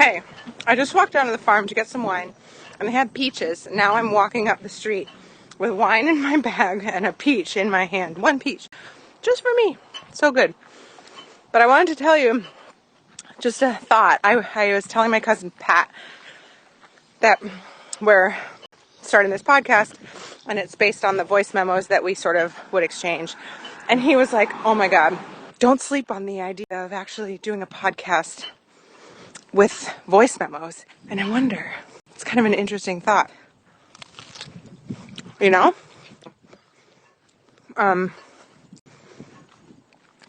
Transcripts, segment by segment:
Hey, I just walked down to the farm to get some wine, and they had peaches. Now I'm walking up the street with wine in my bag and a peach in my hand. One peach. Just for me. So good. But I wanted to tell you just a thought. I was telling my cousin Pat that we're starting this podcast, and it's based on the voice memos that we sort of would exchange. And he was like, oh my God, don't sleep on the idea of actually doing a podcast with voice memos. And I wonder, it's kind of an interesting thought, you know? Kind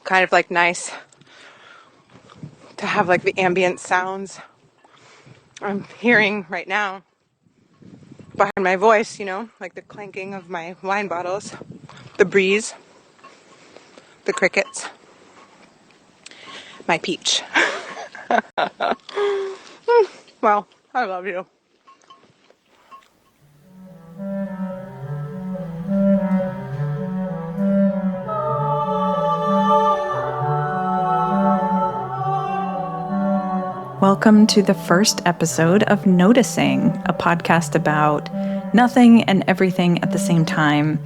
of like nice to have like the ambient sounds I'm hearing right now behind my voice, you know, like the clanking of my wine bottles, the breeze, the crickets, my peach. Well, I love you. Welcome to the first episode of Noticing, a podcast about nothing and everything at the same time.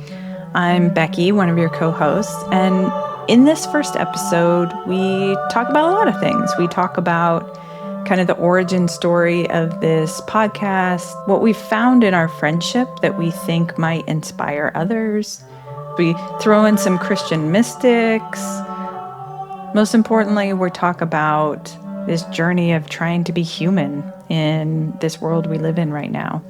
I'm Becky, one of your co-hosts, and in this first episode, we talk about a lot of things. We talk about kind of the origin story of this podcast, what we found in our friendship that we think might inspire others. We throw in some Christian mystics. Most importantly, we talk about this journey of trying to be human in this world we live in right now.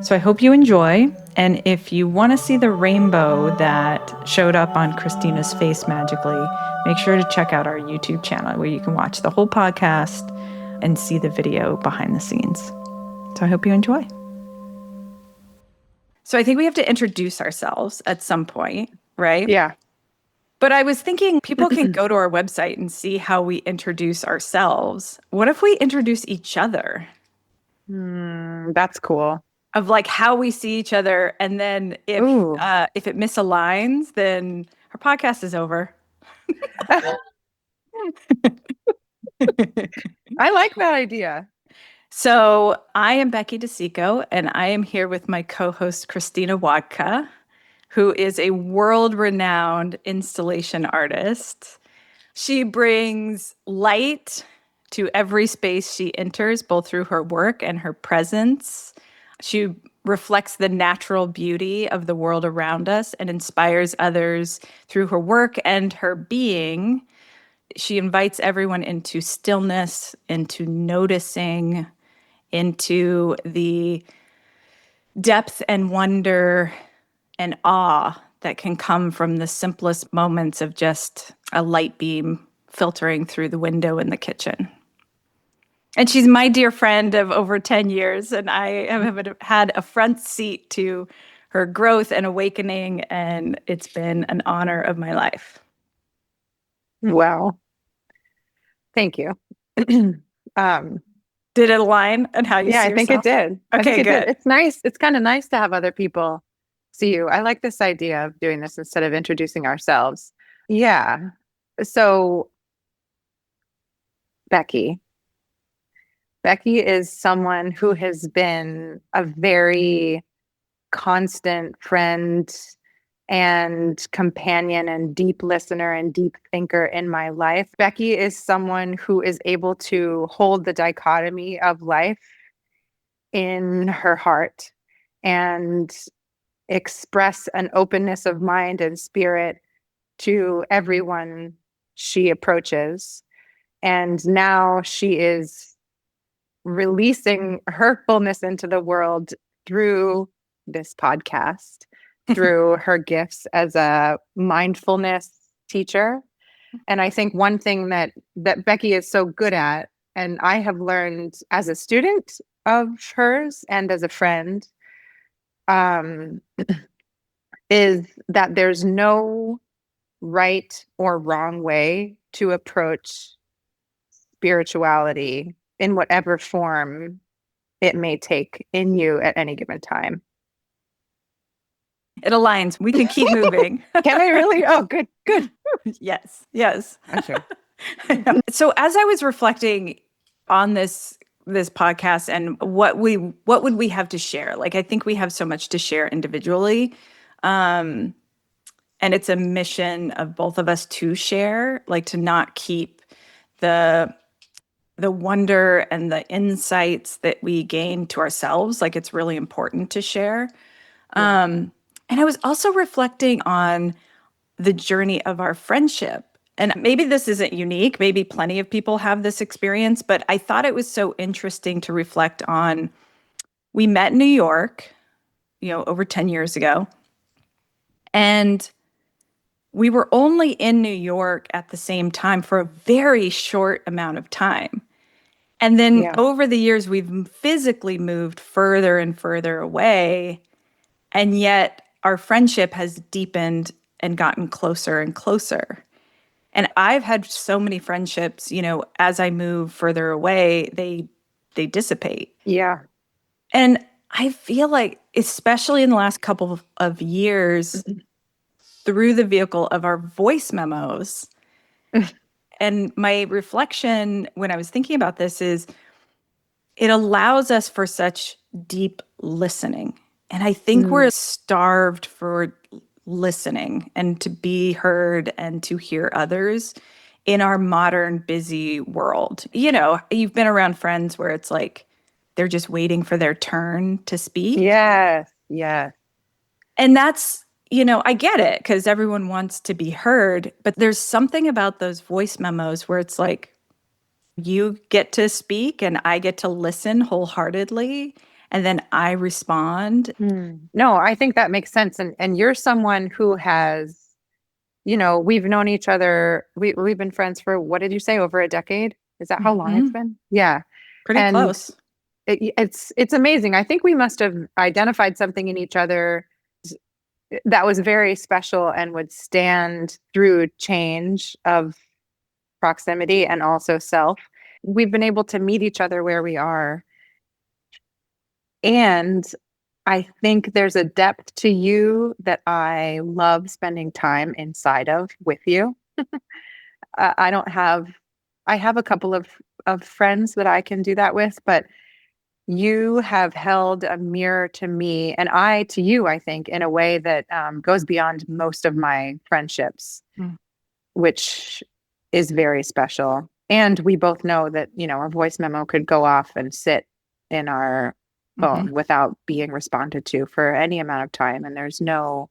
So I hope you enjoy. And if you want to see the rainbow that showed up on Christina's face magically, make sure to check out our YouTube channel where you can watch the whole podcast and see the video behind the scenes. So I hope you enjoy. So I think we have to introduce ourselves at some point, right? Yeah. But I was thinking people can go to our website and see how we introduce ourselves. What if we introduce each other? That's cool. Of like how we see each other. And then if it misaligns, then our podcast is over. I like that idea. So I am Becky DeSico, and I am here with my co-host, Christina Wadka, who is a world-renowned installation artist. She brings light to every space she enters, both through her work and her presence. She reflects the natural beauty of the world around us and inspires others through her work and her being. She invites everyone into stillness, into noticing, into the depth and wonder and awe that can come from the simplest moments of just a light beam filtering through the window in the kitchen. And she's my dear friend of over 10 years, and I have had a front seat to her growth and awakening, and it's been an honor of my life. Wow. Thank you. Did it align on how you see yourself? Yeah, I think it did. Okay, good. It's nice. It's kind of nice to have other people see you. I like this idea of doing this instead of introducing ourselves. Yeah. So Becky is someone who has been a very constant friend and companion and deep listener and deep thinker in my life. Becky is someone who is able to hold the dichotomy of life in her heart and express an openness of mind and spirit to everyone she approaches. And now she is releasing her fullness into the world through this podcast, through her gifts as a mindfulness teacher. And I think one thing that Becky is so good at, and I have learned as a student of hers and as a friend, is that there's no right or wrong way to approach spirituality in whatever form it may take in you at any given time. It aligns. We can keep moving. Can I really? Oh, good. Yes. I'm sure. So as I was reflecting on this this podcast and what would we have to share? Like, I think we have so much to share individually. And it's a mission of both of us to share, like to not keep the wonder and the insights that we gain to ourselves. Like, it's really important to share. Yeah. And I was also reflecting on the journey of our friendship. And maybe this isn't unique. Maybe plenty of people have this experience, but I thought it was so interesting to reflect on. We met in New York, over 10 years ago. And we were only in New York at the same time for a very short amount of time. And then Yeah. over the years, we've physically moved further and further away. And yet our friendship has deepened and gotten closer and closer. And I've had so many friendships, as I move further away, they dissipate. Yeah. And I feel like, especially in the last couple of years, through the vehicle of our voice memos, and my reflection when I was thinking about this is it allows us for such deep listening. And I think we're Mm. starved for listening and to be heard and to hear others in our modern busy world. You've been around friends where it's like they're just waiting for their turn to speak. Yes. Yes. And that's, I get it because everyone wants to be heard, but there's something about those voice memos where it's like you get to speak and I get to listen wholeheartedly and then I respond. No, I think that makes sense. And you're someone who has, we've known each other. We've been friends for, what did you say, over a decade? Is that how long it's Mhm. been? Yeah. Pretty And close. it's amazing. I think we must have identified something in each other that was very special and would stand through change of proximity and also self. We've been able to meet each other where we are. And I think there's a depth to you that I love spending time inside of with you. I don't have, I have a couple of friends that I can do that with, but you have held a mirror to me and I to you, I think, in a way that goes beyond most of my friendships, Mm. which is very special. And we both know that, a voice memo could go off and sit in our Mhm. phone without being responded to for any amount of time. And there's no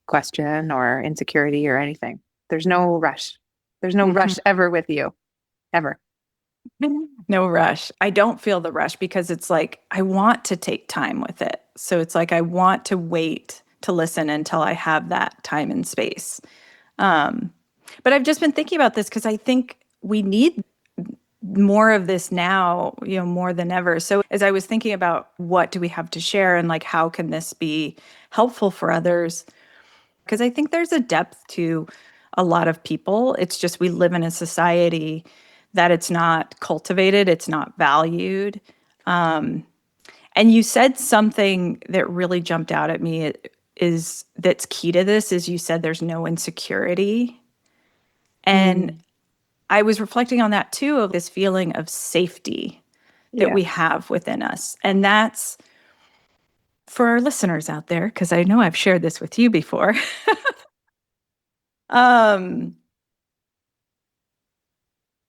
question or insecurity or anything. There's no rush. There's no Mhm. rush ever with you, ever. No rush. I don't feel the rush because it's like I want to take time with it. So it's like I want to wait to listen until I have that time and space. Um, but I've just been thinking about this because I think we need more of this now, more than ever. So as I was thinking about what do we have to share and like how can this be helpful for others, because I think there's a depth to a lot of people. It's just we live in a society that it's not cultivated, it's not valued. And you said something that really jumped out at me is that's key to this is you said there's no insecurity. And Mm, I was reflecting on that too, of this feeling of safety that yeah. we have within us. And that's for our listeners out there, because I know I've shared this with you before. um,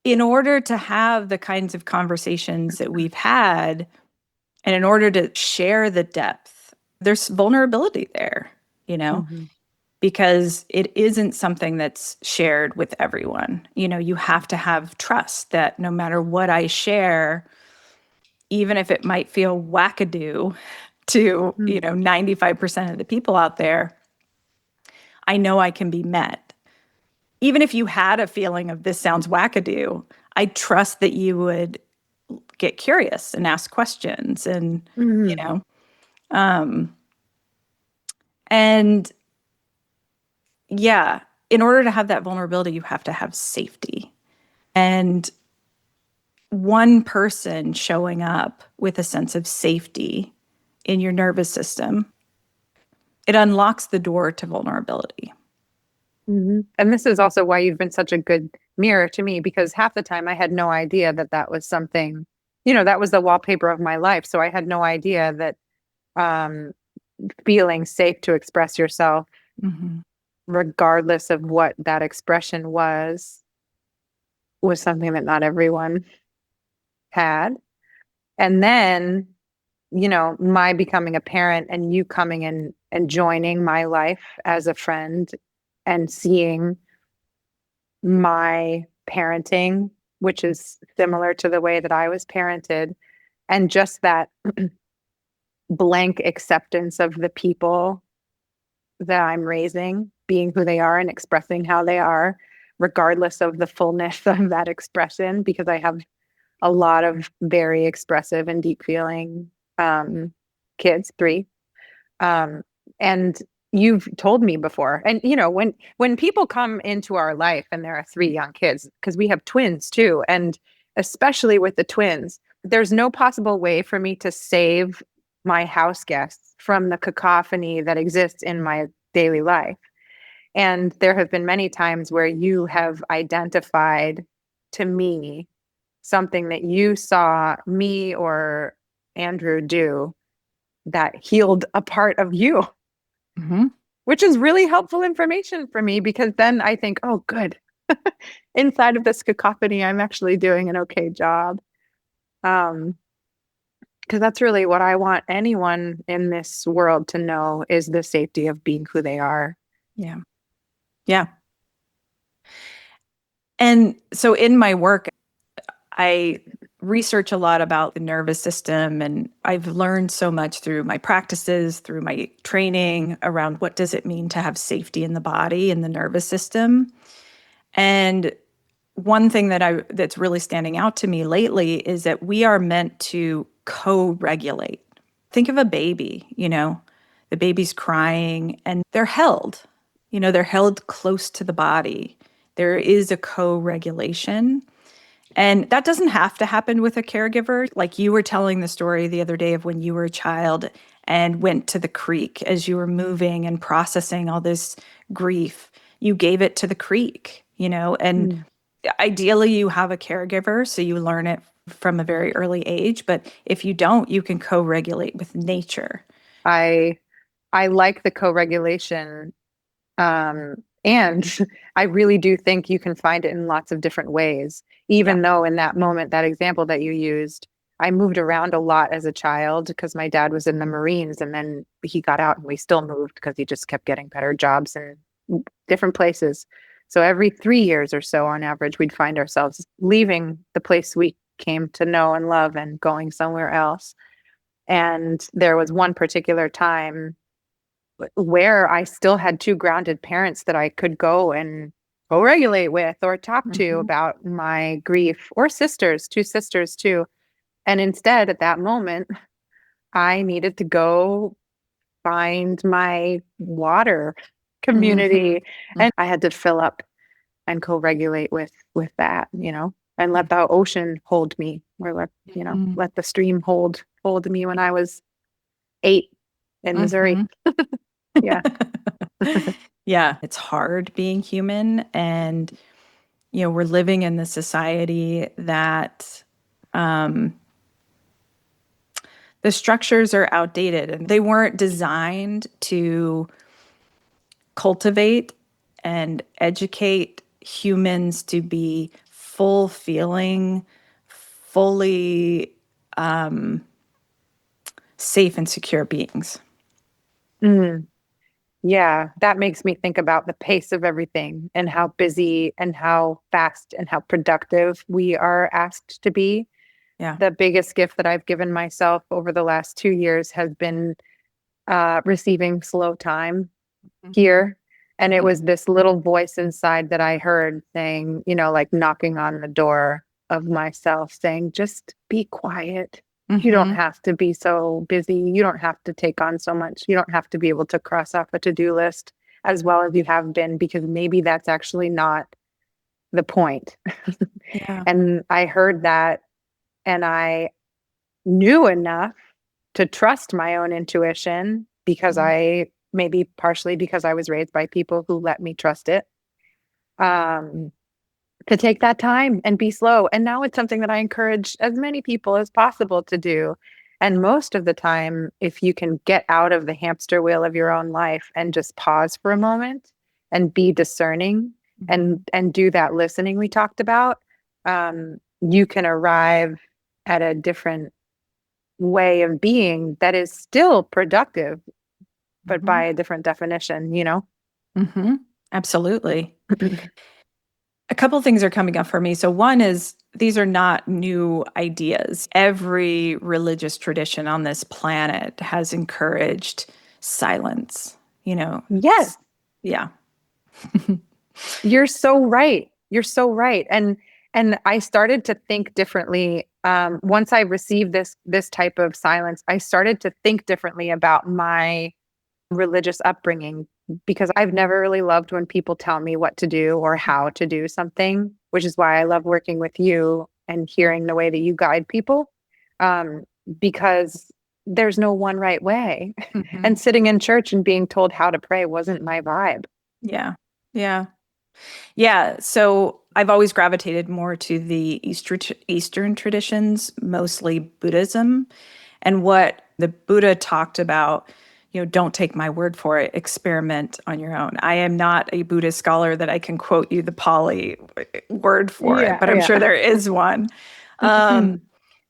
in order to have the kinds of conversations that we've had, and in order to share the depth, there's vulnerability there, you know, Mhm. because it isn't something that's shared with everyone. You have to have trust that no matter what I share, even if it might feel wackadoo to, Mm. 95% of the people out there, I know I can be met. Even if you had a feeling of this sounds wackadoo, I trust that you would get curious and ask questions and, you Mhm. know, um, and yeah, in order to have that vulnerability, you have to have safety. And one person showing up with a sense of safety in your nervous system, it unlocks the door to vulnerability. Mhm. And this is also why you've been such a good mirror to me, because half the time I had no idea that that was something that was the wallpaper of my life. So I had no idea that um, feeling safe to express yourself, Mm-hmm. regardless of what that expression was something that not everyone had. And then, my becoming a parent and you coming in and joining my life as a friend and seeing my parenting, which is similar to the way that I was parented, and just that blank acceptance of the people that I'm raising, being who they are and expressing how they are, regardless of the fullness of that expression, because I have a lot of very expressive and deep feeling kids, three. Um, and you've told me before, and when people come into our life and there are three young kids, because we have twins too, and especially with the twins, there's no possible way for me to save my house guests from the cacophony that exists in my daily life. And there have been many times where you have identified to me something that you saw me or Andrew do that healed a part of you, Mm-hmm. which is really helpful information for me because then I think, oh, good. Inside of this cacophony, I'm actually doing an okay job. Because that's really what I want anyone in this world to know is the safety of being who they are. Yeah. Yeah. And so in my work, I research a lot about the nervous system, and I've learned so much through my practices, through my training around what does it mean to have safety in the body and the nervous system. And one thing that's really standing out to me lately is that we are meant to co-regulate. Think of a baby, the baby's crying and they're held. They're held close to the body. There is a co-regulation. And that doesn't have to happen with a caregiver. Like you were telling the story the other day of when you were a child and went to the creek as you were moving and processing all this grief. You gave it to the creek, and Mm. ideally you have a caregiver so you learn it from a very early age. But if you don't, you can co-regulate with nature. I I like the co-regulation. And I really do think you can find it in lots of different ways, Yeah. even though in that moment, that example that you used, I moved around a lot as a child because my dad was in the Marines and then he got out and we still moved because he just kept getting better jobs in different places. So every 3 years or so on average, we'd find ourselves leaving the place we came to know and love and going somewhere else. And there was one particular time where I still had two grounded parents that I could go and co-regulate with or talk to Mm-hmm. about my grief, or sisters, two sisters too. And instead, at that moment, I needed to go find my water Mm-hmm. community, and I had to fill up and co-regulate with that, and let the ocean hold me, or Mm-hmm. let the stream hold me when I was 8 in Missouri. Mm-hmm. Yeah. Yeah, it's hard being human. And, we're living in the society that um, the structures are outdated and they weren't designed to cultivate and educate humans to be full feeling, fully safe and secure beings. Mm. Yeah, that makes me think about the pace of everything and how busy and how fast and how productive we are asked to be. Yeah. The biggest gift that I've given myself over the last 2 years has been receiving slow time Mm-hmm. here. And it was this little voice inside that I heard saying, like knocking on the door of myself, saying, just be quiet. You don't Mm-hmm. have to be so busy. You don't have to take on so much. You don't have to be able to cross off a to-do list as well as you have been, because maybe that's actually not the point. Yeah. And I heard that and I knew enough to trust my own intuition because Mm-hmm. maybe partially because I was raised by people who let me trust it. Um, to take that time and be slow. And now it's something that I encourage as many people as possible to do. And most of the time, if you can get out of the hamster wheel of your own life and just pause for a moment and be discerning and do that listening we talked about, you can arrive at a different way of being that is still productive, but Mm-hmm. by a different definition, you know? Mm-hmm. Absolutely. A couple things are coming up for me. So one is these are not new ideas. Every religious tradition on this planet has encouraged silence, you know. Yes. Yeah. You're so right. You're so right. And I started to think differently. Once I received this type of silence, I started to think differently about my religious upbringing because I've never really loved when people tell me what to do or how to do something, which is why I love working with you and hearing the way that you guide people. Um, because there's no one right way. Mhm. And sitting in church and being told how to pray wasn't my vibe. Yeah. Yeah. Yeah. So I've always gravitated more to the Eastern traditions, mostly Buddhism. And what the Buddha talked about, don't take my word for it, experiment on your own. I am not a Buddhist scholar that I can quote you the Pali word for it, Yeah, but I'm sure yeah. there is one. Um,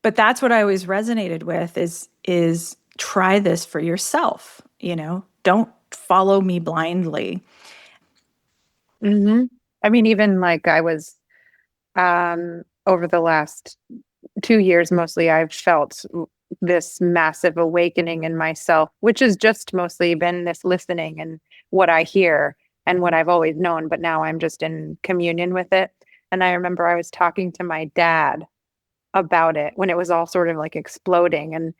but that's what I always resonated with is try this for yourself, don't follow me blindly. Hmm. I mean, even like I was over the last 2 years mostly, I've felt this massive awakening in myself, which has just mostly been this listening and what I hear and what I've always known, but now I'm just in communion with it. And I remember I was talking to my dad about it when it was all sort of like exploding. And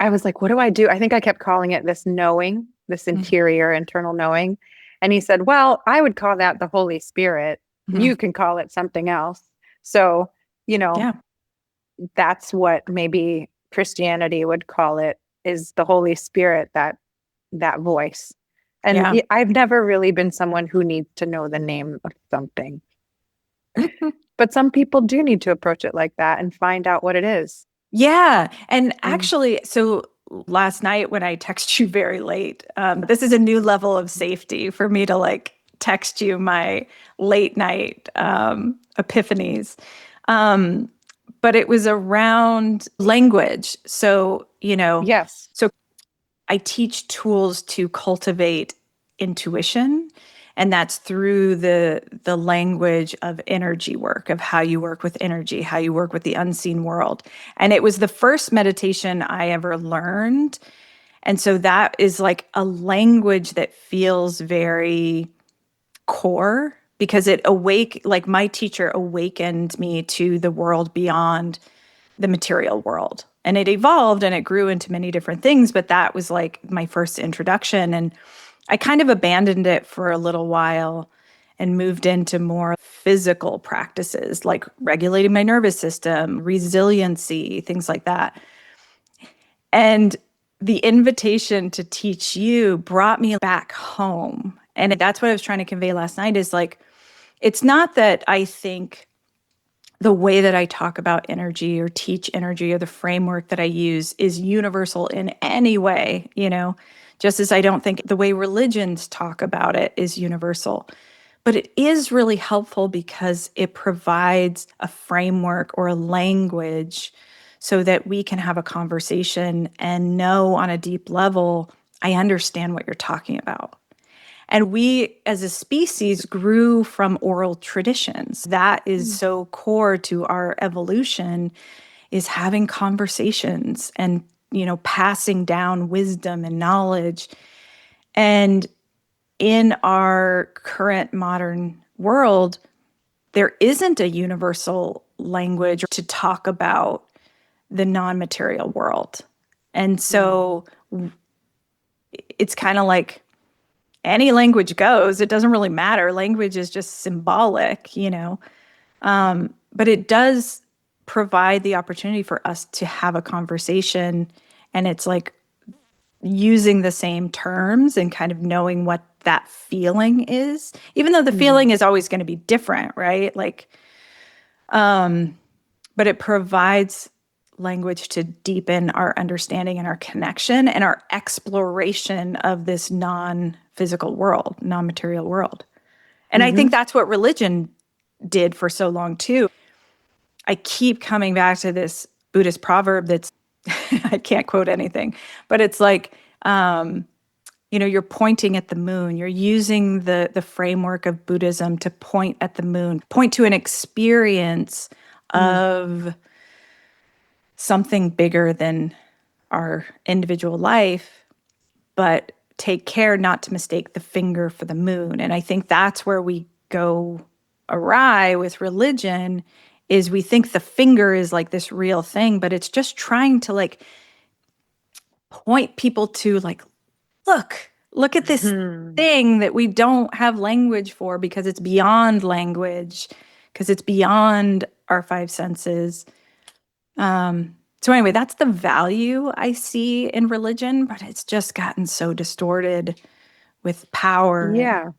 I was like, what do I do? I think I kept calling it this knowing, this interior internal knowing. And he said, well, I would call that the Holy Spirit. Mhm. You can call it something else. So, you know, Yeah. that's what maybe Christianity would call it is the Holy Spirit, that voice. And Yeah. I've never really been someone who needs to know the name of something. But some people do need to approach it like that and find out what it is. Yeah. And Mm. actually, so last night when I text you very late, this is a new level of safety for me to like text you my late night epiphanies. Um, but it was around language. So, Yes. so I teach tools to cultivate intuition, and that's through the language of energy work, of how you work with energy, how you work with the unseen world. And it was the first meditation I ever learned. And so that is like a language that feels very core because like my teacher awakened me to the world beyond the material world. And it evolved and it grew into many different things, but that was like my first introduction. And I kind of abandoned it for a little while and moved into more physical practices like regulating my nervous system, resiliency, things like that. And the invitation to teach you brought me back home. And that's what I was trying to convey last night is like, it's not that I think the way that I talk about energy or teach energy or the framework that I use is universal in any way, just as I don't think the way religions talk about it is universal. But it is really helpful because it provides a framework or a language so that we can have a conversation and know on a deep level, I understand what you're talking about. And we as a species grew from oral traditions. That is Mm. so core to our evolution is having conversations and, passing down wisdom and knowledge. And in our current modern world, there isn't a universal language to talk about the non-material world. And so it's kind of like any language goes. It doesn't really matter. Language is just symbolic. But it does provide the opportunity for us to have a conversation. And it's like using the same terms and kind of knowing what that feeling is, even though the feeling is always going to be different, right? Like, but it provides language to deepen our understanding and our connection and our exploration of this non-physical world, non-material world. And I think that's what religion did for so long too. I keep coming back to this Buddhist proverb that's, I can't quote anything, but it's like, you're pointing at the moon. You're using the framework of Buddhism to point at the moon, point to an experience of something bigger than our individual life, but take care not to mistake the finger for the moon. And I think that's where we go awry with religion, is we think the finger is like this real thing, but it's just trying to like point people to like, look at this thing that we don't have language for because it's beyond language, because it's beyond our five senses. So anyway, that's the value I see in religion, but it's just gotten so distorted with power. Yeah.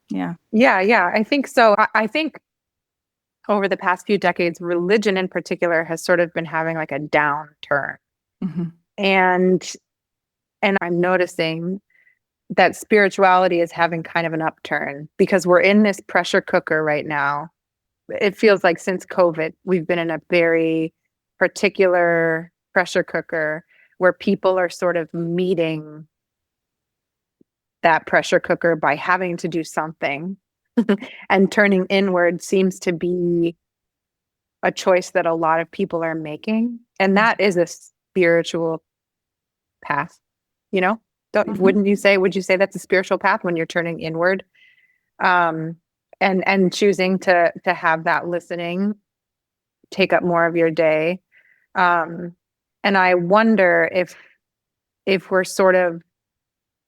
Yeah. Yeah. I think so. I think over the past few decades, religion in particular has sort of been having like a downturn. And I'm noticing that spirituality is having kind of an upturn because we're in this pressure cooker right now. It feels like since COVID, we've been in a very particular pressure cooker where people are sort of meeting that pressure cooker by having to do something. And turning inward seems to be a choice that a lot of people are making. And that is a spiritual path, you know? Would you say that's a spiritual path when you're turning inward? And choosing to have that listening take up more of your day. And I wonder if we're sort of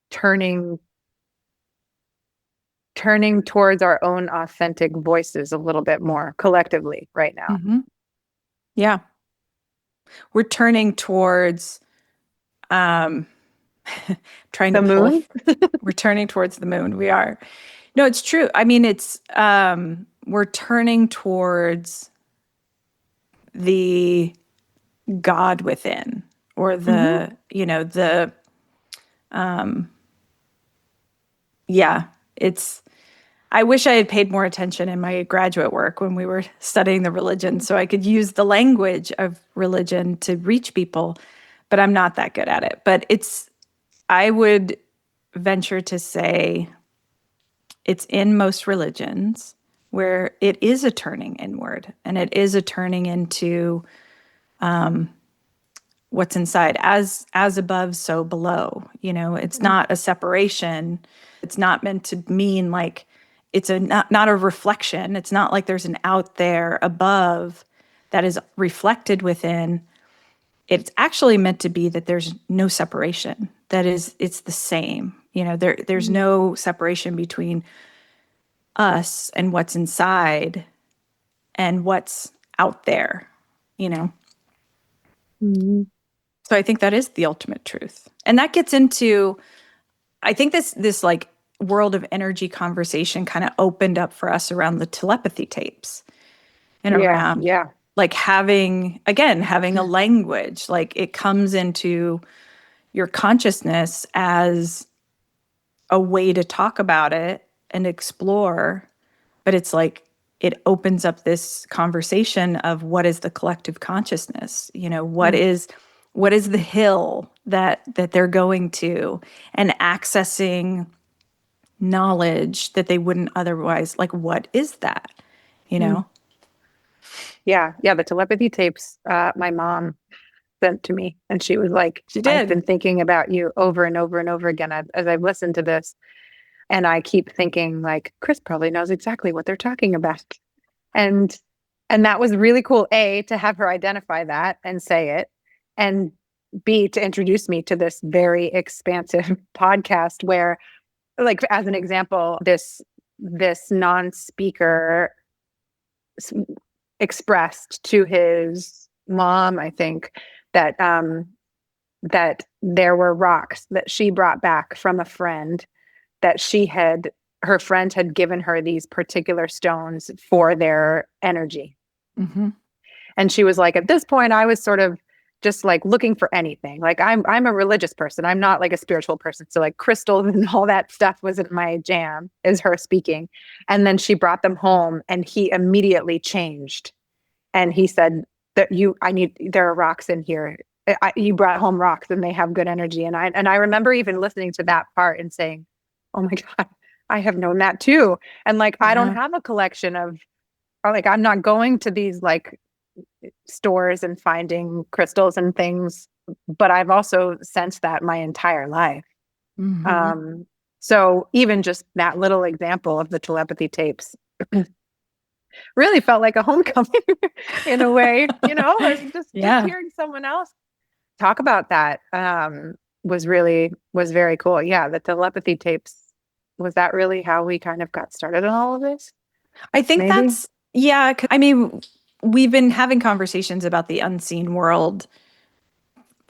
turning towards our own authentic voices a little bit more collectively right now. Yeah. We're turning towards trying the to moon. We're turning towards the moon. We are. No, it's true. I mean, it's we're turning towards the God within, or the it's, I wish I had paid more attention in my graduate work when we were studying the religion so I could use the language of religion to reach people, but I'm not that good at it. But I would venture to say it's in most religions where it is a turning inward, and it is a turning into what's inside, as above, so below. It's not a separation. It's not meant to mean like it's not a reflection. It's not like there's an out there above that is reflected within. It's actually meant to be that there's no separation. It's the same. There's no separation between us and what's inside and what's out there, So I think that is the ultimate truth. And that gets into, I think this like world of energy conversation kind of opened up for us around the telepathy tapes and around like having a language, like it comes into your consciousness as a way to talk about it and explore, but it's like it opens up this conversation of what is the collective consciousness, what is the hill that they're going to, and accessing knowledge that they wouldn't otherwise, like what is that, Yeah, the telepathy tapes my mom sent to me, and she was like, She did. I've been thinking about you over and over and over again as I've listened to this, and I keep thinking like Chris probably knows exactly what they're talking about. And that was really cool, A, to have her identify that and say it, and B, to introduce me to this very expansive podcast where, like, as an example, this non-speaker expressed to his mom, I think, that that there were rocks that she brought back from a friend that her friend had given her these particular stones for their energy. Mm-hmm. And she was like, at this point, I was sort of just like looking for anything. Like I'm a religious person. I'm not like a spiritual person. So like crystals and all that stuff wasn't my jam, is her speaking. And then she brought them home and he immediately changed. And he said that there are rocks in here. You brought home rocks and they have good energy. And I remember even listening to that part and saying, oh my God, I have known that too. And like, I don't Yeah. have a collection of, or like, I'm not going to these like stores and finding crystals and things, but I've also sensed that my entire life. Mm-hmm. So even just that little example of the telepathy tapes really felt like a homecoming in a way, like just Yeah. hearing someone else talk about that was very cool. Yeah, the telepathy tapes, was that really how we kind of got started on all of this? I think Maybe. that's, yeah. I mean, we've been having conversations about the unseen world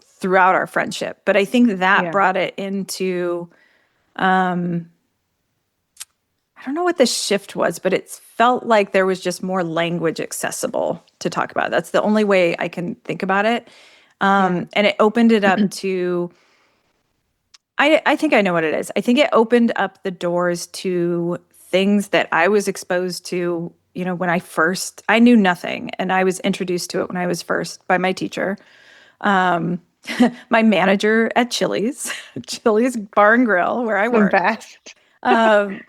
throughout our friendship, but I think that Yeah. brought it into, I don't know what the shift was, but it felt like there was just more language accessible to talk about. That's the only way I can think about it. Yeah. And it opened it up to, I think I know what it is. I think it opened up the doors to things that I was exposed to, when I knew nothing and I was introduced to it when I was first by my teacher. Um, my manager at Chili's, Chili's Bar and Grill, where I The worked. best. Um,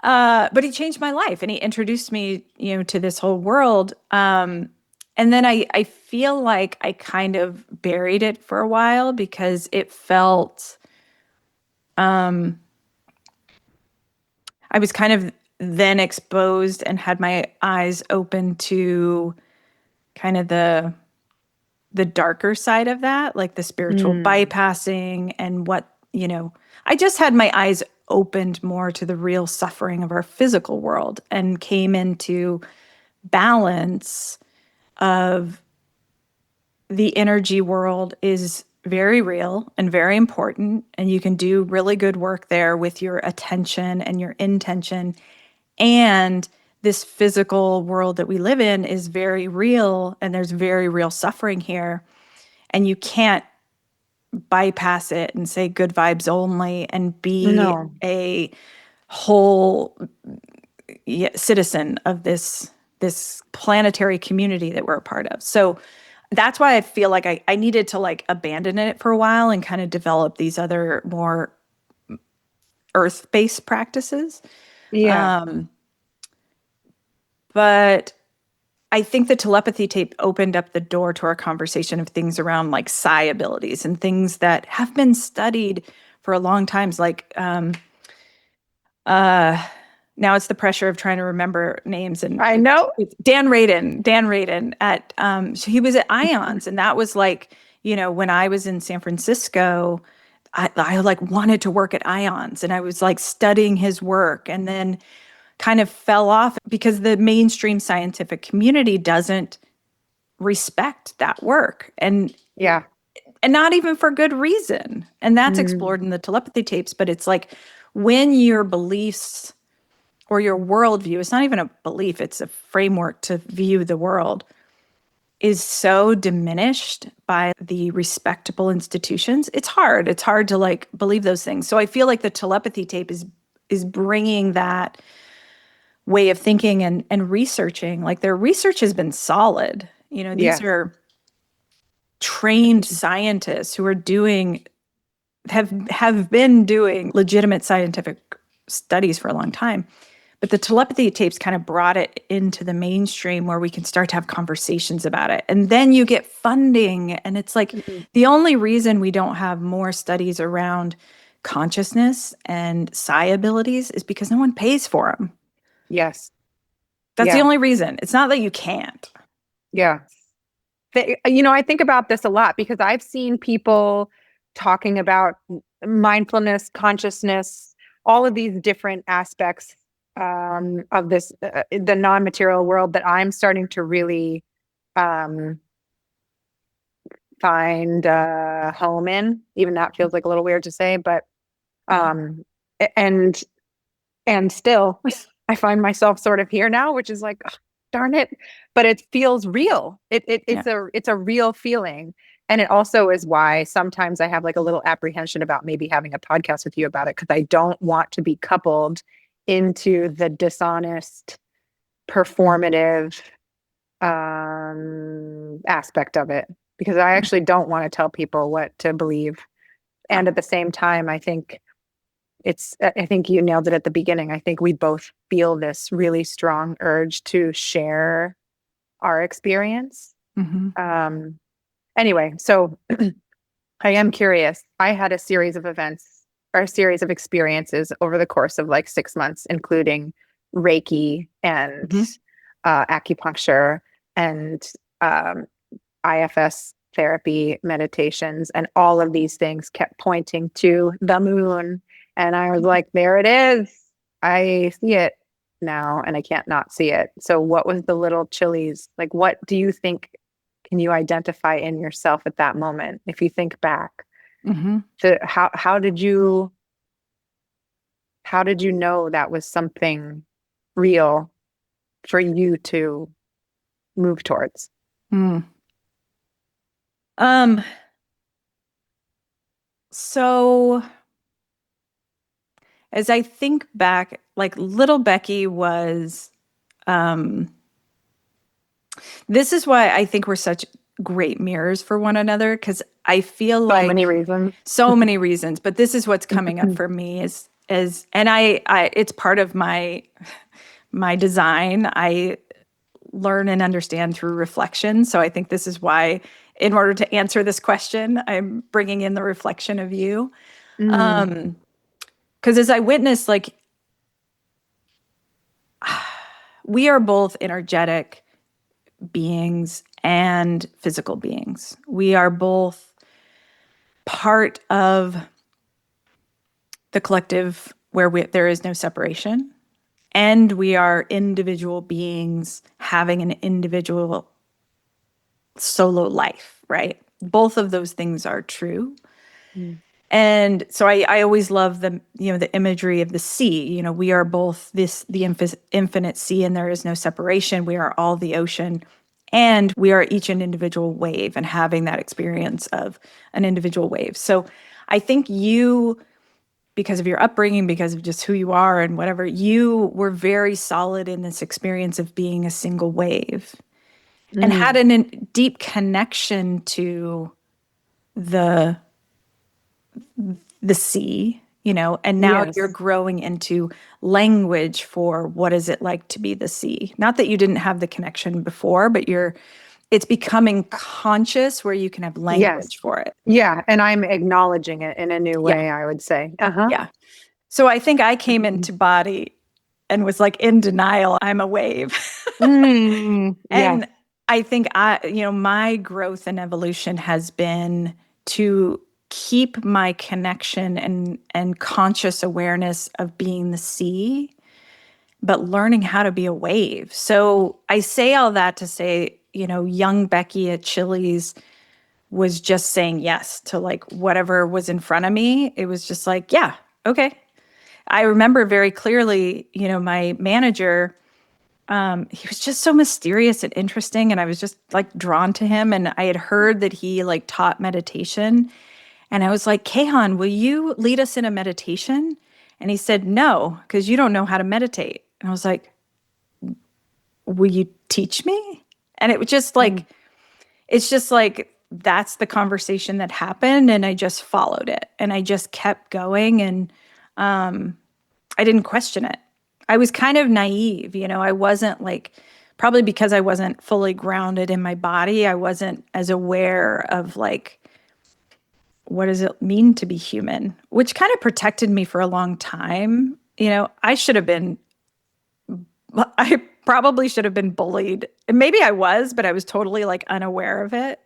but he changed my life and he introduced me, to this whole world. And then I feel like I kind of buried it for a while because it felt, I was kind of then exposed and had my eyes open to kind of the darker side of that, like the spiritual Mm. bypassing and I just had my eyes opened more to the real suffering of our physical world and came into balance of the energy world is very real and very important. And you can do really good work there with your attention and your intention. And this physical world that we live in is very real and there's very real suffering here. And you can't bypass it and say good vibes only and be No. a whole citizen of this planetary community that we're a part of. So that's why I feel like I needed to like abandon it for a while and kind of develop these other more earth-based practices. Yeah. But I think the telepathy tape opened up the door to our conversation of things around like psi abilities and things that have been studied for a long time. Like now it's the pressure of trying to remember names and I know. it's Dan Radin at so he was at Ions and that was like, when I was in San Francisco, I like wanted to work at Ions and I was like studying his work and then kind of fell off because the mainstream scientific community doesn't respect that work Yeah. and not even for good reason. And that's Mm. explored in the telepathy tapes, but it's like when your beliefs or your worldview, it's not even a belief, it's a framework to view the world, is so diminished by the respectable institutions. It's hard. It's hard to like believe those things. So I feel like the telepathy tape is bringing that way of thinking and researching. Like their research has been solid. These Yeah. are trained scientists who are doing have been doing legitimate scientific studies for a long time. But the telepathy tapes kind of brought it into the mainstream where we can start to have conversations about it. And then you get funding. And it's like Mhm. the only reason we don't have more studies around consciousness and psi abilities is because no one pays for them. Yes. That's the Yeah. only reason. It's not that you can't. Yeah. I think about this a lot because I've seen people talking about mindfulness, consciousness, all of these different aspects of this, the non-material world that I'm starting to really um, find home in. Even that feels like a little weird to say, but Um, and still I find myself sort of here now, which is like, oh, darn it, but it feels real. Yeah. It's a real feeling. And it also is why sometimes I have like a little apprehension about maybe having a podcast with you about it, because I don't want to be coupled into the dishonest, performative aspect of it, because I actually don't want to tell people what to believe. Yeah. And at the same time, I think you nailed it at the beginning. I think we both feel this really strong urge to share our experience. Mm-hmm. Anyway, so I am curious. I had a series of events or a series of experiences over the course of like 6 months, including Reiki and Mm-hmm. acupuncture and um, IFS therapy, meditations, and all of these things kept pointing to the moon. And I was like, there it is. I see it now and I can't not see it. So, what was the little chilies? Like, what do you think? Can you identify in yourself at that moment? If you think back Mm-hmm. to how did you know that was something real for you to move towards? Mm. Um, so as I think back, like little Becky was, um, this is why I think we're such great mirrors for one another, because I feel So many like reasons. so many reasons, but this is what's coming up for me is and I it's part of my design. I learn and understand through reflection. So I think this is why, in order to answer this question, I'm bringing in the reflection of you. Mm, Um, because as I witness, like we are both energetic beings and physical beings. We are both part of the collective where there is no separation. And we are individual beings having an individual solo life, right? Both of those things are true. mm, And so I always love the imagery of the sea. We are both the infinite sea, and there is no separation. We are all the ocean, and we are each an individual wave, and having that experience of an individual wave. So I think you, because of your upbringing, because of just who you are and whatever, you were very solid in this experience of being a single wave, and had mm. a deep connection to the the sea, and now you're Yes. growing into language for what is it like to be the sea. Not that you didn't have the connection before, but it's becoming conscious where you can have Yes. language for it. Yeah. And I'm acknowledging it in a new Yeah. way, I would say. Uh-huh. Yeah. So I think I came into body and was like in denial. I'm a wave. Yes. And I think my growth and evolution has been to keep my connection and conscious awareness of being the sea, but learning how to be a wave. So I say all that to say, young Becky at Chili's was just saying yes to like whatever was in front of me. It was just like, yeah, okay. I remember very clearly, my manager, he was just so mysterious and interesting. And I was just like drawn to him. And I had heard that he like taught meditation. And I was like, Kehan, will you lead us in a meditation? And he said, no, because you don't know how to meditate. And I was like, will you teach me? And it was just Mm. like, it's just like, that's the conversation that happened. And I just followed it and I just kept going. And I didn't question it. I was kind of naive, I wasn't like, probably because I wasn't fully grounded in my body, I wasn't as aware of like, what does it mean to be human, which kind of protected me for a long time. I should have been, I probably should have been bullied. And maybe I was, but I was totally like unaware of it,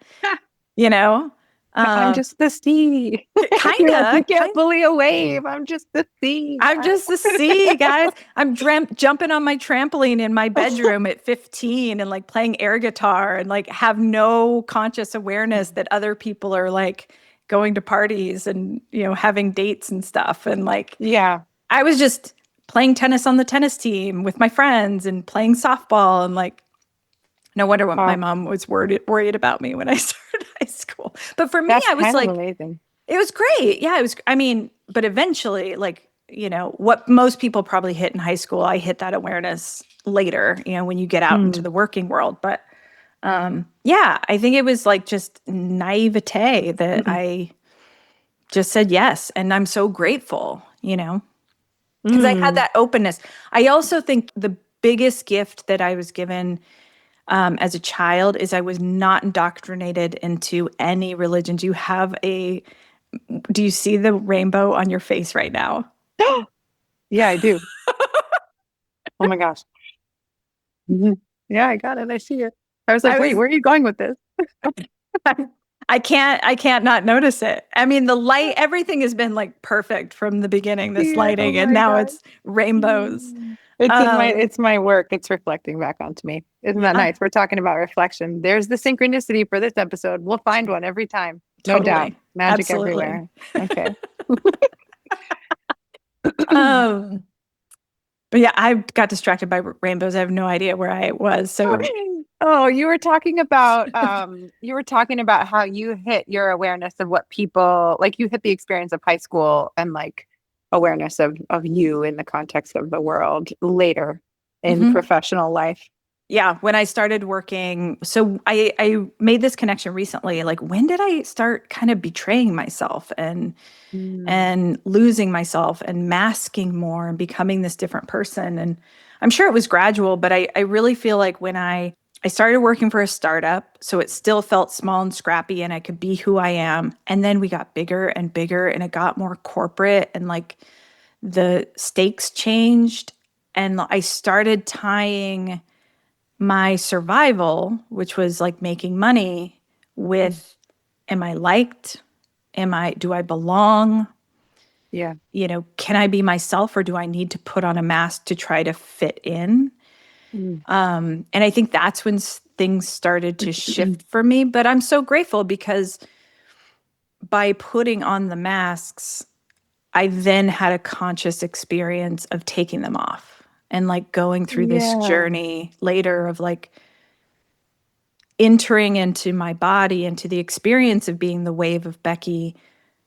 you know? I'm Um, just the sea. You're like, you kinda, can't bully a wave. I'm just the sea. I'm just the sea, guys. I'm jumping on my trampoline in my bedroom at 15 and like playing air guitar and like have no conscious awareness that other people are like going to parties and, having dates and stuff. And like, Yeah. I was just playing tennis on the tennis team with my friends and playing softball. And like, no wonder what my Oh, mom was worried about me when I started high school. But for me, that's I was kind of like, amazing. it was great. Yeah, it was, I mean, but eventually, like, what most people probably hit in high school, I hit that awareness later, when you get out into Mm. the working world. But yeah, I think it was like just naivete that I just said yes. And I'm so grateful, because I had Mm. that openness. I also think the biggest gift that I was given as a child is I was not indoctrinated into any religion. Do you see the rainbow on your face right now? Yeah, I do. Oh my gosh. Mhm. Yeah, I got it. I see it. I was like, I wait, was where are you going with this? I can't not notice it. I mean, the light, everything has been like perfect from the beginning, this See it. Oh lighting, and my now gosh. it's rainbows. Mm. Um, It's my work. It's reflecting back onto me. Isn't that yeah, nice? We're talking about reflection. There's the synchronicity for this episode. We'll find one every time. No doubt. totally. Magic Absolutely. everywhere. Okay. Um, but yeah, I got distracted by rainbows. I have no idea where I was. So, Oh, you were talking about how you hit your awareness of what people like you hit the experience of high school and like awareness of you in the context of the world later in mhm. professional life. Yeah, when I started working, so I made this connection recently. Like, when did I start kind of betraying myself Mm. and losing myself and masking more and becoming this different person? And I'm sure it was gradual, but I really feel like when I started working for a startup, so it still felt small and scrappy, and I could be who I am. And then we got bigger and bigger, and it got more corporate, and like the stakes changed, and I started tying my survival, which was like making money, Mm. with, am I liked? Do I belong? Yeah. Can I be myself, or do I need to put on a mask to try to fit in? Mm. And I think that's when things started to shift for me. But I'm so grateful because by putting on the masks, I then had a conscious experience of taking them off and like going through this Yeah. journey later of like entering into my body, into the experience of being the wave of Becky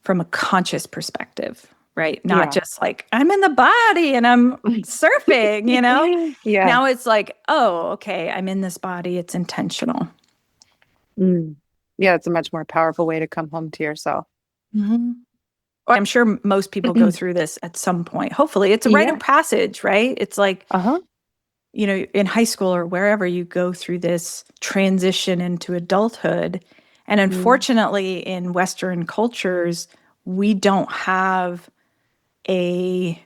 from a conscious perspective, right? Not Yeah. just like, I'm in the body and I'm surfing. Yeah. Now it's like, oh, okay, I'm in this body. It's intentional. Mm. Yeah, it's a much more powerful way to come home to yourself. Mhm. I'm sure most people go through this at some point. Hopefully, it's a rite of Yeah. passage, right? It's like, Uh-huh. in high school or wherever you go through this transition into adulthood. And Mm. unfortunately, in Western cultures, we don't have a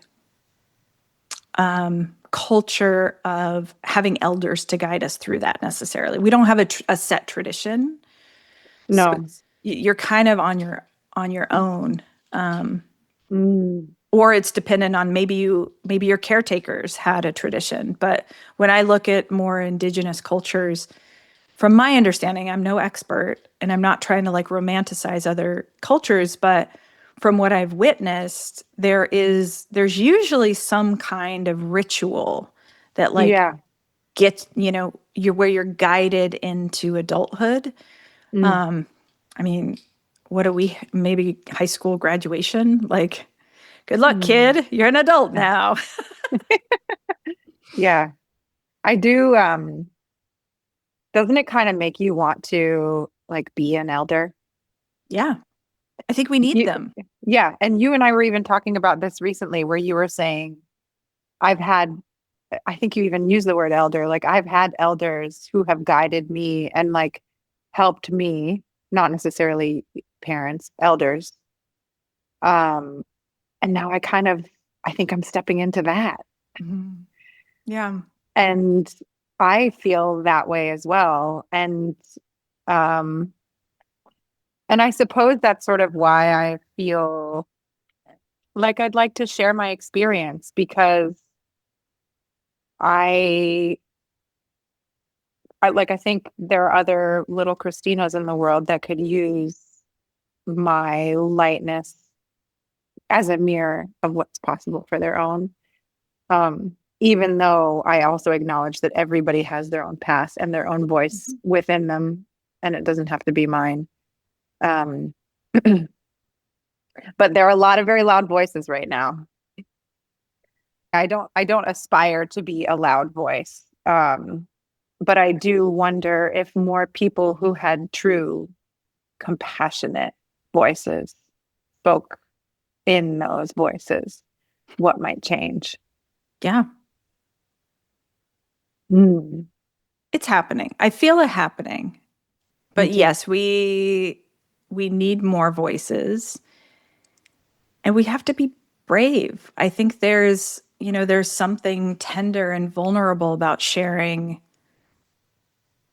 culture of having elders to guide us through that necessarily. We don't have a set tradition. So No. you're kind of on your own. Um, Mm. or it's dependent on maybe your caretakers had a tradition. But when I look at more indigenous cultures, from my understanding, I'm no expert and I'm not trying to like romanticize other cultures, but from what I've witnessed, there's usually some kind of ritual that like Yeah. gets, you're guided into adulthood. Mm. Um, I mean, what are we, maybe high school graduation? Like, good luck, Mm. kid. You're an adult now. Yeah. I do. Doesn't it kind of make you want to like be an elder? Yeah, I think we need You, them. yeah. And you and I were even talking about this recently where you were saying, I've had, I think you even used the word elder. Like I've had elders who have guided me and like helped me, not necessarily parents, elders. Um, and now I think I'm stepping into that. Mhm. Yeah. And I feel that way as well. Um, and I suppose that's sort of why I feel like I'd like to share my experience because I, I think there are other little Christinas in the world that could use my lightness as a mirror of what's possible for their own. Even though I also acknowledge that everybody has their own path and their own voice within them, and it doesn't have to be mine. Um, but there are a lot of very loud voices right now. I don't aspire to be a loud voice. But I do wonder if more people who had true compassionate voices spoke in those voices, what might change. Yeah. Mm, It's happening. I feel it happening. me But too. yes, we need more voices and we have to be brave. I think there's something tender and vulnerable about sharing.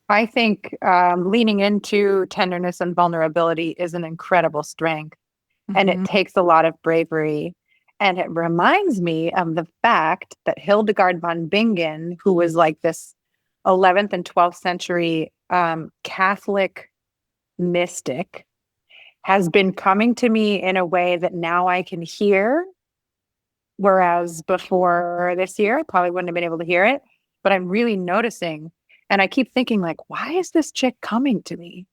I think leaning into tenderness and vulnerability is an incredible strength, and it Mhm. takes a lot of bravery. And it reminds me of the fact that Hildegard von Bingen, who was like this 11th and 12th century Catholic mystic, has been coming to me in a way that now I can hear. Whereas before this year, I probably wouldn't have been able to hear it. But I'm really noticing. And I keep thinking, like, why is this chick coming to me?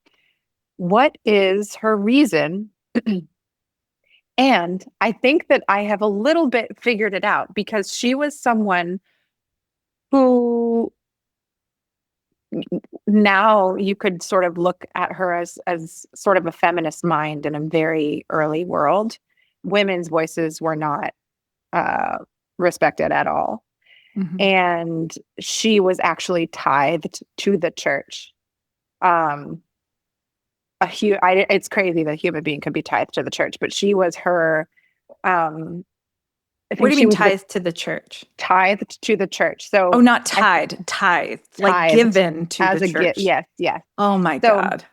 What is her reason? And I think that I have a little bit figured it out because she was someone who now you could sort of look at her as sort of a feminist mind in a very early world. Women's voices were not uh, respected at all. Mhm. And she was actually tithed to the church. Um, it's crazy that a human being could be tithed to the church, but she was her. Um, I What do think you she mean was the tithe to the church? tithed to the church. Oh, So not I tithe, like tithed given to as the a gift. church. Yes, yes. Oh my So God.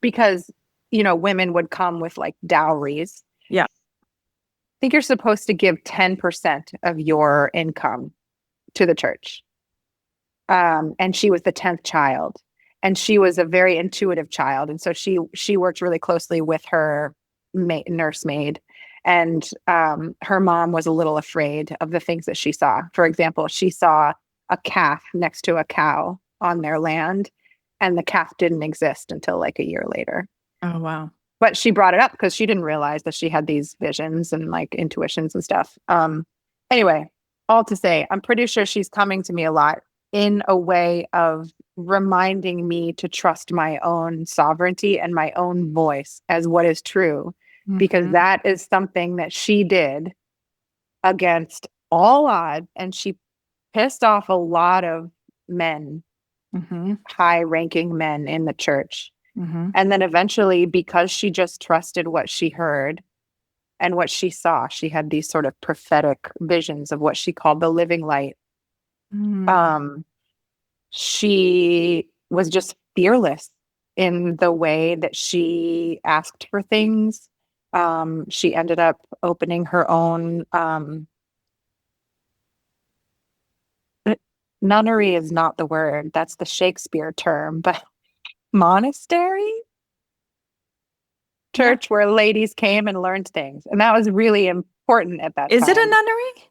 because women would come with like dowries. Yeah. I think you're supposed to give 10% of your income to the church. And she was the 10th child, and she was a very intuitive child, and so she worked really closely with her nursemaid, and her mom was a little afraid of the things that she saw. For example, she saw a calf next to a cow on their land, and the calf didn't exist until like a year later. Oh, wow. But she brought it up because she didn't realize that she had these visions and like intuitions and stuff. Anyway, all to say, I'm pretty sure she's coming to me a lot in a way of reminding me to trust my own sovereignty and my own voice as what is true, because Mhm. that is something that she did against all odds. And she pissed off a lot of men, Mhm. high ranking men in the church. Mhm. And then eventually, because she just trusted what she heard and what she saw, she had these sort of prophetic visions of what she called the living light. Mm. Um, she was just fearless in the way that she asked for things. She ended up opening her own nunnery is not the word, that's the Shakespeare term, but monastery Yeah. church where ladies came and learned things. And that was really important at that Is it a time. nunnery?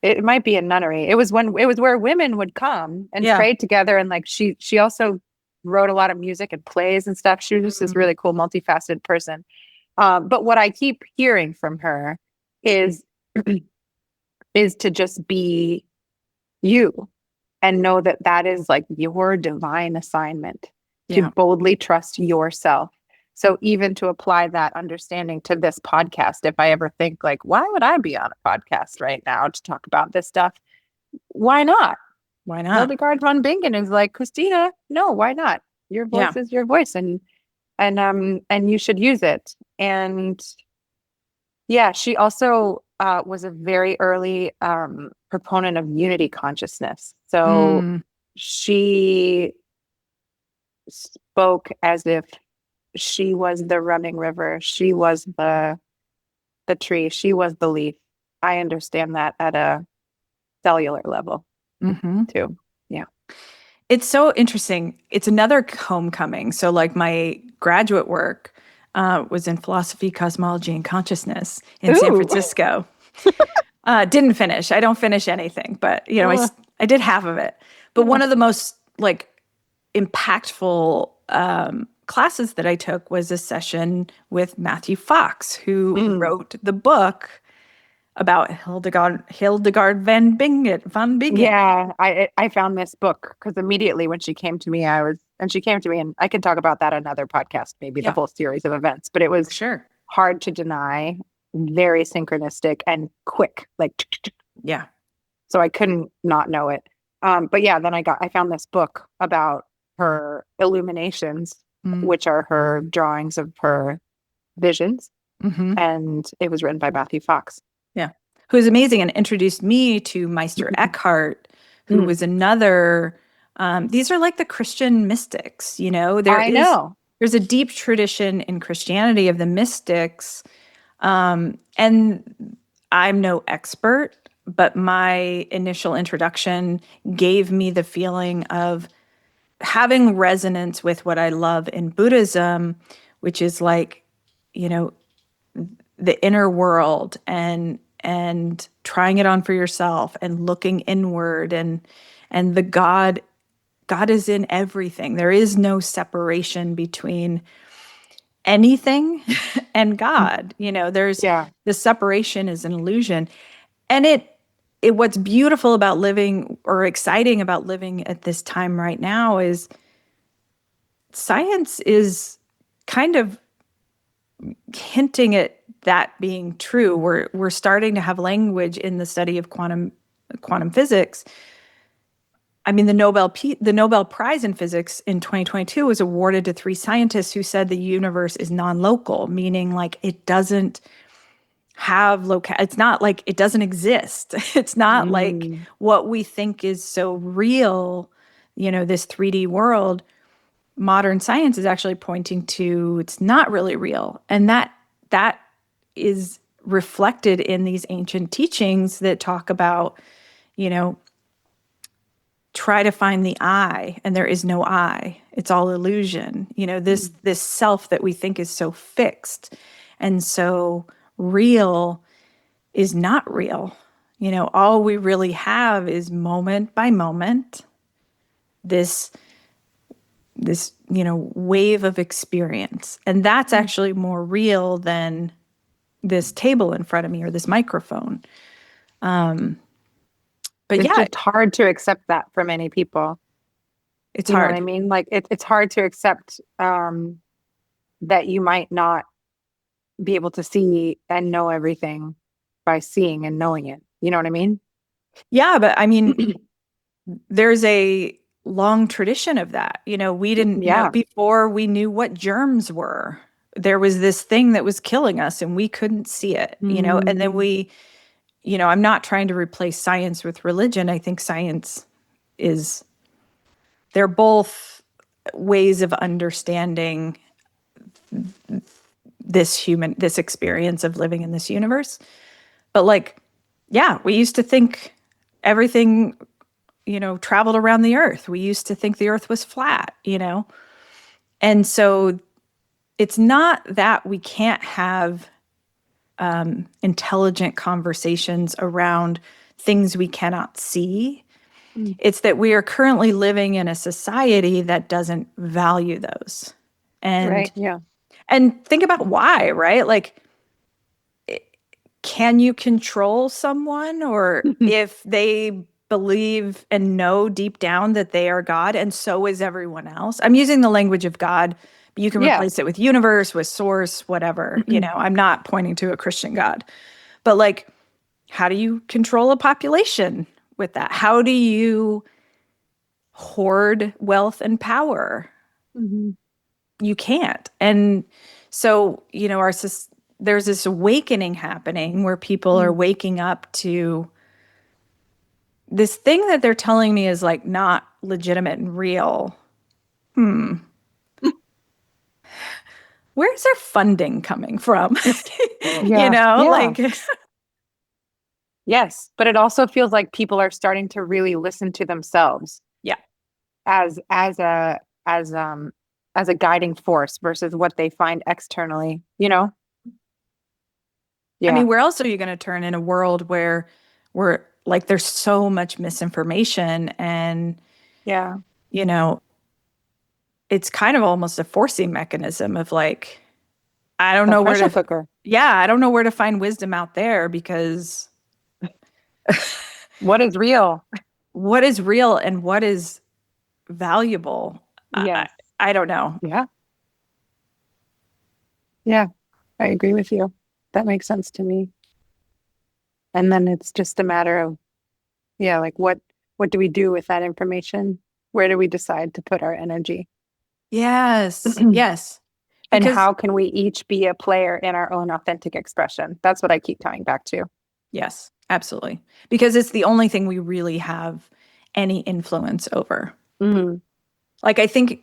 It might be a nunnery. It was where women would come and Yeah. pray together. And like she also wrote a lot of music and plays and stuff. She was just this Mm. really cool, multifaceted person. But what I keep hearing from her is is to just be you and know that that is like your divine assignment to Yeah. boldly trust yourself. So even to apply that understanding to this podcast, if I ever think like, why would I be on a podcast right now to talk about this stuff? Why not? Why not? Hildegard von Bingen is like, Christina, no, why not? Your Yeah. voice is your voice, and you should use it. And yeah, she also was a very early proponent of unity consciousness. So Mm. she spoke as if she was the running river, she was the tree, she was the leaf. I understand that at a cellular level Mhm. too. Yeah. It's so interesting. It's another homecoming. So, like my graduate work, was in philosophy, cosmology, and consciousness in San Ooh. Francisco. Didn't finish. I don't finish anything, but I did half of it. But one of the most like impactful classes that I took was a session with Matthew Fox, who wrote the book about Hildegard van Bingen. Yeah, I found this book because immediately when she came to me, she came to me, and I can talk about that another podcast, maybe the Yeah, whole series of events, but it for was sure. hard to deny, very synchronistic and quick, like, Yeah. so I couldn't not know it. But yeah, then I found this book about her illuminations, Mm. which are her drawings of her visions, Hmm. and it was written by Matthew Fox. Yeah. Who's amazing and introduced me to Meister Eckhart, who Mm. was another. These are like the Christian mystics, I know. there's a deep tradition in Christianity of the mystics. And I'm no expert, but my initial introduction gave me the feeling of having resonance with what I love in Buddhism, which is like, you know, the inner world and trying it on for yourself and looking inward and the God is in everything. There is no separation between anything and God. There's Yeah. the separation is an illusion. And it what's beautiful about living or exciting about living at this time right now is science is kind of hinting at that being true. We're starting to have language in the study of quantum physics. I mean, the Nobel Prize in Physics in 2022 was awarded to three scientists who said the universe is non-local, meaning like it doesn't have it's not like it doesn't exist. It's not like Mm. what we think is so real, this 3D world. Modern science is actually pointing to it's not really real. And that is reflected in these ancient teachings that talk about, you know, try to find the I, and there is no I. It's all illusion. This self that we think is so fixed and so real is not real. All we really have is moment by moment this wave of experience. And that's actually more real than this table in front of me or this microphone. But It's yeah, just hard to accept that for many people. it's You know what hard. I mean? Like it's hard to accept that you might not be able to see and know everything by seeing and knowing it. You know what I mean? Yeah, but I mean, there's a long tradition of that. We didn't know Yeah. before we knew what germs were. There was this thing that was killing us and we couldn't see it, and then Mm. I'm not trying to replace science with religion. I think science is, they're both ways of understanding this experience of living in this universe. But like, yeah, we used to think everything, traveled around the earth. We used to think the earth was flat. And so it's not that we can't have intelligent conversations around things we cannot see. Mm. It's that we are currently living in a society that doesn't value those. And Right. Yeah. and think about why, right? Like, can you control someone, or if they believe and know deep down that they are God and so is everyone else? I'm using the language of God, but you can Yeah. replace it with universe, with source, whatever. I'm not pointing to a Christian God. But like, how do you control a population with that? How do you hoard wealth and power? Mhm. You can't. And so, there's this awakening happening where people are Mm. waking up to this thing that they're telling me is like not legitimate and real. Where's their funding coming from? Yeah. Yeah. Like, Yes. But it also feels like people are starting to really listen to themselves yeah. as as a as as a guiding force versus what they find externally, I Yeah. mean, where else are you going to turn in a world where like there's so much misinformation and, Yeah. you know, it's kind of almost a forcing mechanism of like, I don't A know where pressure to, cooker. yeah, I don't know where to find wisdom out there because What is real? what is real and what is valuable? Yes. I don't know. Yeah. Yeah. I agree with you. That makes sense to me. And then it's just a matter of, yeah, like what do we do with that information? Where do we decide to put our energy? Yes, yes. And Because, how can we each be a player in our own authentic expression? That's what I keep tying back to. yes, absolutely. Because it's the only thing we really have any influence over. Mm, Like, I think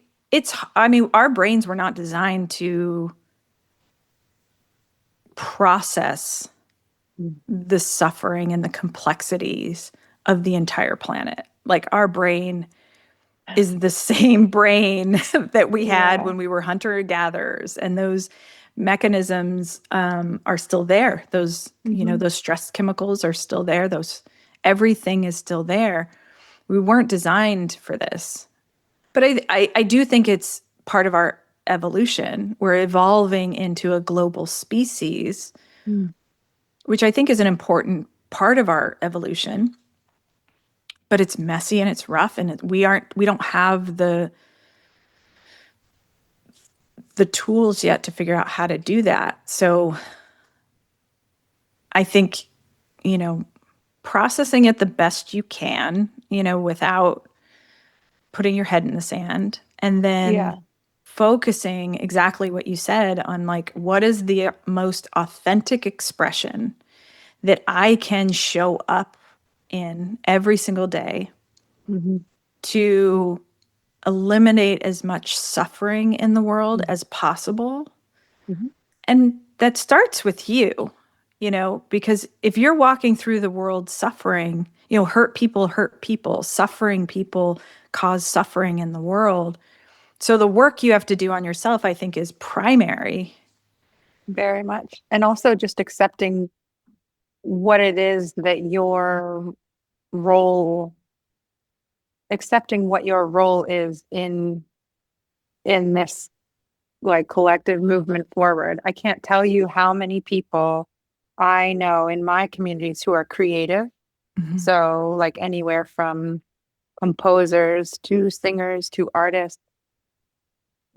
I mean, our brains were not designed to process mm, the suffering and the complexities of the entire planet. Like, our brain is the same brain that we had yeah. when we were hunter gatherers, and those mechanisms are still there. Those, Hmm. those stress chemicals are still there. Those everything is still there. We weren't designed for this. But I do think it's part of our evolution. We're evolving into a global species, Mm, which I think is an important part of our evolution. But it's messy and it's rough, and we don't have the tools yet to figure out how to do that. So I think, you know, processing it the best you can, without putting your head in the sand, and then yeah. focusing exactly what you said on like what is the most authentic expression that I can show up in every single day Hmm. to eliminate as much suffering in the world as possible. Hmm. And that starts with you, because if you're walking through the world suffering, hurt people, suffering people cause suffering in the world. So the work you have to do on yourself, I think, is primary. Very much. And also just accepting what it is that role, accepting what your role is in this like collective movement forward. I can't tell you how many people I know in my communities who are creative. Mhm. So like anywhere from composers to singers to artists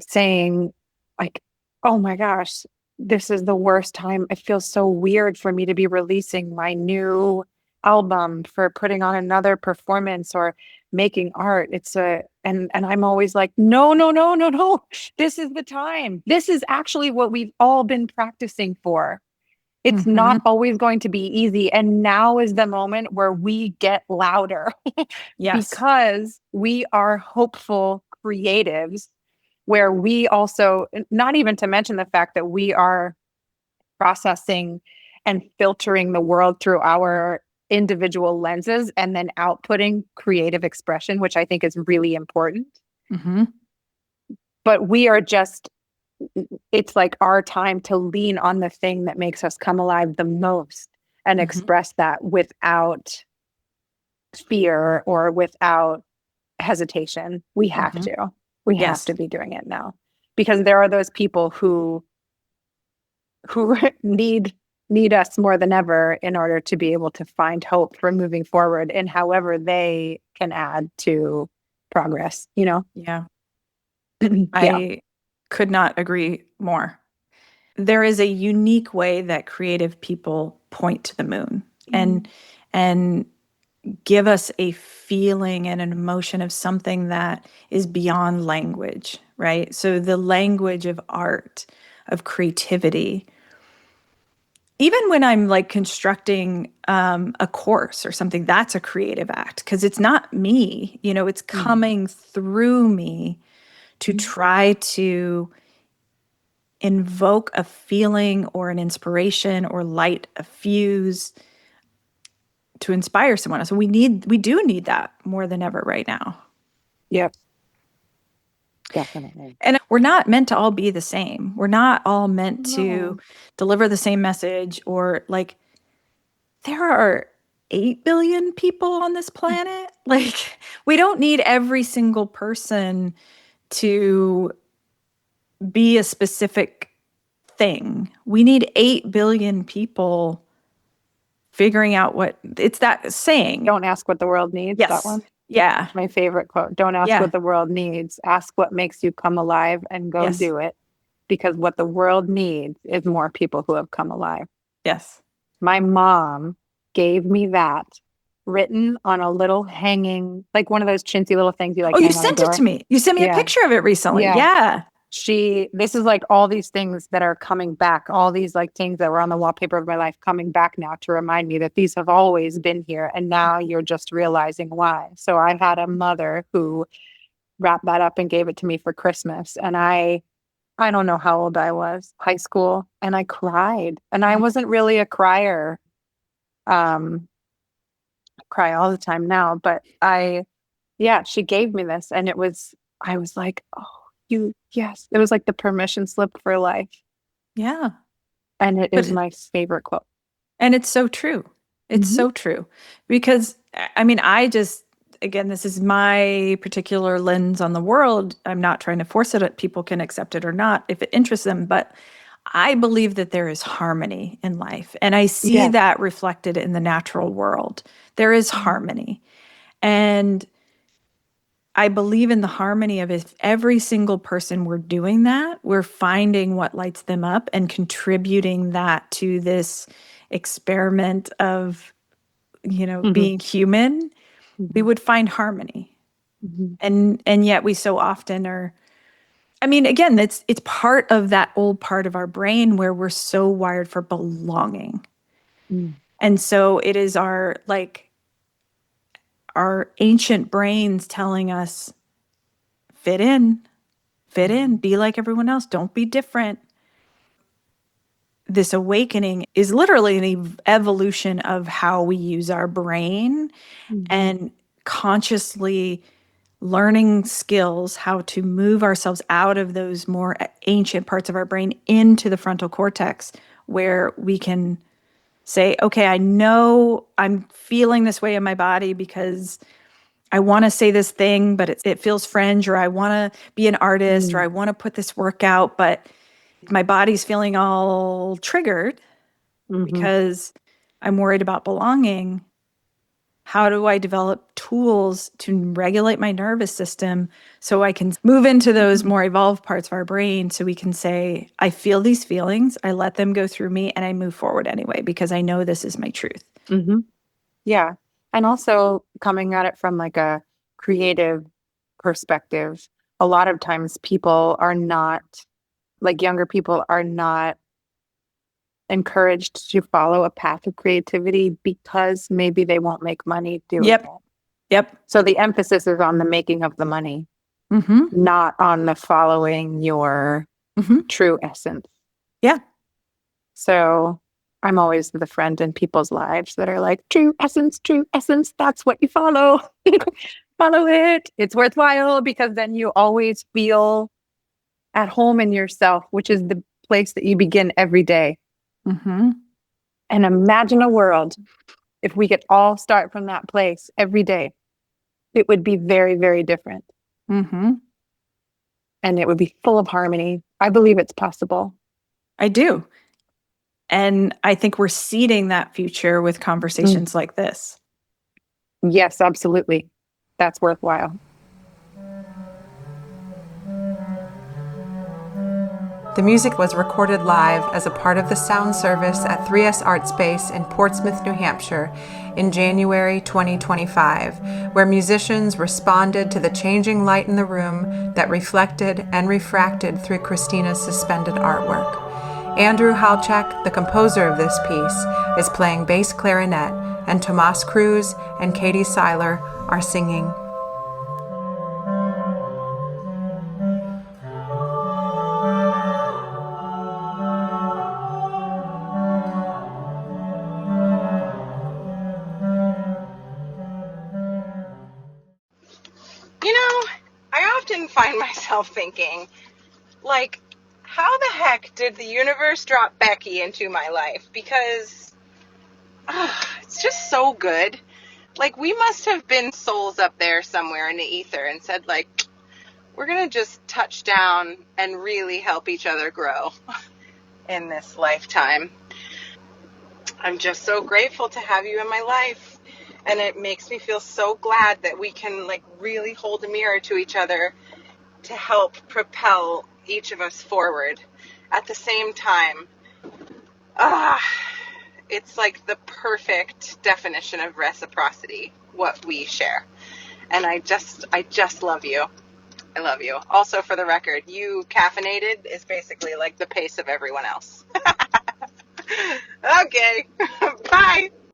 saying like, oh my gosh, this is the worst time. It feels so weird for me to be releasing my new album, for putting on another performance or making art. And I'm always like, no, no, no, no, no. This is the time. This is actually what we've all been practicing for. It's not Mhm. always going to be easy. And now is the moment where we get louder Yes. because we are hopeful creatives, where we also, not even to mention the fact that we are processing and filtering the world through our individual lenses and then outputting creative expression, which I think is really important. Hmm. But we are just, it's like our time to lean on the thing that makes us come alive the most and Hmm. express that without fear or without hesitation. We have Hmm. to. We have Yes. to be doing it now because there are those people who need us more than ever in order to be able to find hope for moving forward in however they can add to progress, Yeah. Yeah. I could not agree more. There is a unique way that creative people point to the moon and Mm. and give us a feeling and an emotion of something that is beyond language, right? So the language of art, of creativity. Even when I'm like constructing a course or something, that's a creative act because it's not me, it's Mm. coming through me to Mm. try to invoke a feeling or an inspiration or light a fuse to inspire someone else. So we do need that more than ever right now. Yep. Definitely. And we're not meant to all be the same. We're not all meant to No. deliver the same message, or like there are 8 billion people on this planet. Like we don't need every single person to be a specific thing. We need 8 billion people figuring out what it's that saying. Don't ask what the world needs. That Yes. one. Yeah. My favorite quote. Don't ask Yeah. what the world needs. Ask what makes you come alive and go Yes. do it. Because what the world needs is more people who have come alive. Yes. My mom gave me that written on a little hanging, like one of those chintzy little things you like Oh, you hang on the sent it to door. me. You sent me a Yeah. picture of it recently. Yeah. Yeah. This is like all these things that are coming back, all these like things that were on the wallpaper of my life coming back now to remind me that these have always been here. And now you're just realizing why. So I had a mother who wrapped that up and gave it to me for Christmas. And I don't know how old I was, high school, and I cried. And I wasn't really a crier. I cry all the time now, but yeah, she gave me this and I was like, oh, yes. It was like the permission slip for life. Yeah. And it is But my favorite quote. and it's so true. It's Mhm. so true. Because I mean, I just again, this is my particular lens on the world. I'm not trying to force it. People can accept it or not if it interests them, but I believe that there is harmony in life. And I see Yeah. that reflected in the natural world. There is Mhm. harmony. And I believe in the harmony of if every single person were doing that, we're finding what lights them up and contributing that to this experiment of, Mhm. being human, we Mhm. would find harmony. Mhm. And yet we so often are, I mean, again, it's part of that old part of our brain where we're so wired for belonging. Mm. And so it is our ancient brains telling us fit in, fit in, Mhm. be like everyone else, don't be different. This awakening is literally an evolution of how we use our brain Mhm. and consciously learning skills, how to move ourselves out of those more ancient parts of our brain into the frontal cortex, where we can say, okay, I know I'm feeling this way in my body because I want to say this thing, but it feels fringe, or I want to be an artist, or Mm. I want to put this work out, but my body's feeling all triggered Mhm. because I'm worried about belonging. How do I develop tools to regulate my nervous system so I can move into those Mhm. more evolved parts of our brain so we can say, I feel these feelings, I let them go through me, and I move forward anyway because I know this is my truth. Mhm. Yeah. And also coming at it from like a creative perspective, a lot of times people are not, like younger people are not encouraged to follow a path of creativity because maybe they won't make money doing Yep. it. Yep. So the emphasis is on the making of the money, Mm-hmm. not on the following your Mm-hmm. true essence. Yeah. So I'm always the friend in people's lives that are like, true essence, that's what you follow. Follow it. It's worthwhile because then you always feel at home in yourself, which is the place that you begin every day. Mm-hmm. And imagine a world if we could all start from that place every day. It would be very, very different. Mm-hmm. And it would be full of harmony. I believe it's possible. I do. And I think we're seeding that future with Mm. conversations like this. Yes, absolutely. That's worthwhile. The music was recorded live as a part of the sound service at 3S Art Space in Portsmouth, New Hampshire in January 2025, where musicians responded to the changing light in the room that reflected and refracted through Christina's suspended artwork. Andrew Halchak, the composer of this piece, is playing bass clarinet, and Tomas Cruz and Katie Seiler are singing. You know, I often find myself thinking, like, how the heck did the universe drop Becky into my life? Because it's just so good. Like, we must have been souls up there somewhere in the ether and said, like, we're going to just touch down and really help each other grow in this lifetime. I'm just so grateful to have you in my life. And it makes me feel so glad that we can, like, really hold a mirror to each other to help propel each of us forward at the same time. It's like the perfect definition of reciprocity, what we share. And I just love you. I love you. Also, for the record, you caffeinated is basically like the pace of everyone else. Okay. Bye.